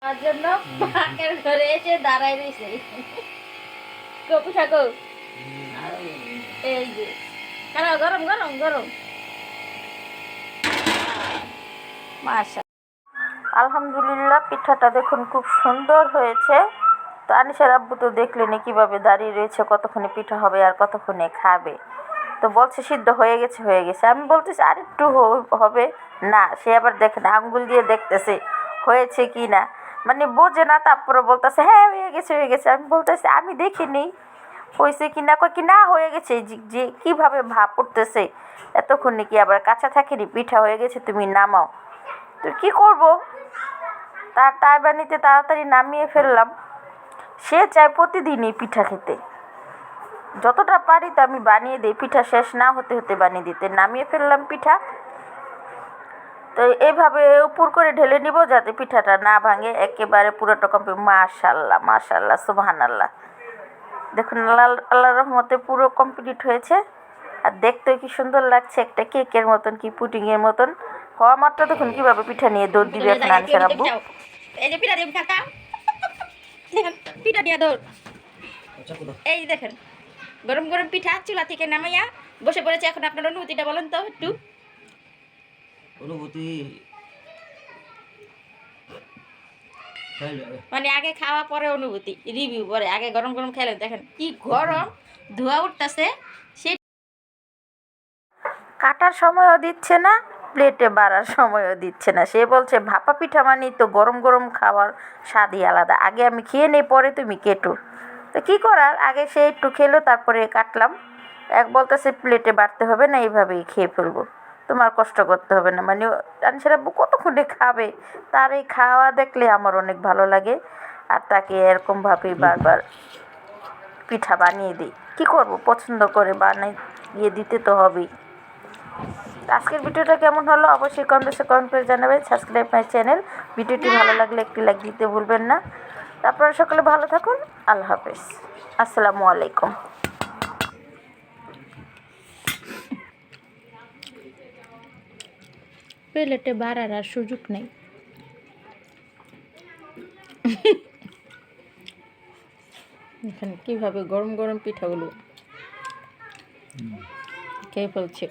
তার জন্য পাকের ঘরে এসে দাঁড়াই রয়েছে। কপু ঠাকুর এই যে কারো গরম গরম গরম মাশা আলহামদুলিল্লাহ। পিঠাটা দেখুন খুব সুন্দর হয়েছে। তো আনিশার আব্বু তো দেখলেনি কিভাবে দাঁড়িয়ে রয়েছে, কতক্ষণে পিঠা হবে আর কতক্ষণে খাবে। তো বলছে সিদ্ধ হয়ে গেছে হয়ে গেছে। আমি বলতেছি আর একটু হবে না, সে আবার দেখে না, আঙ্গুল দিয়ে দেখতেছে হয়েছে কি না, মানে বোঝে না। তারপরে বলতেছে হ্যাঁ হয়ে গেছে হয়ে গেছে। আমি বলতেছি আমি দেখিনি হয়েছে কি না, কয় কি না হয়ে গেছে। যে কীভাবে ভাপ উঠতেছে এতক্ষণে কি আবার কাঁচা থাকেনি, পিঠা হয়ে গেছে তুমি নামাও। তো কী করব, তার টাইবানিতে তাড়াতাড়ি নামিয়ে ফেললাম। সে চায় প্রতিদিনই পিঠা খেতে, যতটা পারি তো আমি বানিয়ে দিই, পিঠা শেষ না হতে হতে বানিয়ে দিতে। নামিয়ে ফেললাম পিঠা। তো এইভাবে উপর করে ঢেলে নিব যাতে পিঠাটা না ভাঙে, একেবারে পুরোটা কমপ্লিট। মাশাল্লাহ মাশাল্লাহ সুবহানাল্লাহ। দেখুন আল্লাহর রহমতে পুরো কমপ্লিট হয়েছে। আর দেখতেও কি সুন্দর লাগছে, একটা কেকের মতন কি পুডিংয়ের মতন। হওয়া মাত্র দেখুন কীভাবে পিঠা নিয়ে দৌড় দিবে এখন আনিশার আব্বু। এই যে পিঠা দিয়ে খাতাম, দেখেন পিঠা দিয়ে দৌড়। এই দেখেন গরম গরম পিঠা চুলা থেকে নামাইয়া বসে পড়েছে। এখন আপনার অনুভূতিটা বলেন তো একটু। অনুভূতি মানে আগে খাওয়া পরে অনুভূতি, রিভিউ পরে। আগে গরম গরম খেলেন, দেখেন কি গরম ধোয়া উঠতেছে। সে কাটার সময়ও দিচ্ছে না, প্লেটে বাড়ার সময়ও দিচ্ছে না। সে বলছে ভাপা পিঠা মানেই তো গরম গরম খাওয়ার স্বাদই আলাদা, আগে আমি খেয়ে নেই পরে তুমি কেটো। তো কী করার, আগে সে একটু খেলো তারপরে কাটলাম। এক বলতেছে প্লেটে বাড়তে হবে না, এইভাবেই খেয়ে ফেলবো, তোমার কষ্ট করতে হবে না। মানে আনিশার আব্বু কতক্ষণে খাবে, তার এই খাওয়া দেখলে আমার অনেক ভালো লাগে। আর তাকে এরকমভাবেই বারবার পিঠা বানিয়ে দিই। কী করবো, পছন্দ করে বানিয়ে দিতে তো হবেই। আজকের ভিডিওটা কেমন হলো অবশ্যই কমেন্ট করে জানাবেন। Subscribe my channel. ভিডিওটি ভালো লাগলে একটি লাইক দিতে ভুলবেন না। আপনারা সকলে ভালো থাকুন। আল্লাহ হাফেজ, আসসালামু আলাইকুম। প্লেটে বাড়ার আর সুযোগ নেই। এখানে কীভাবে গরম গরম পিঠাগুলো খেয়ে ফেলছে।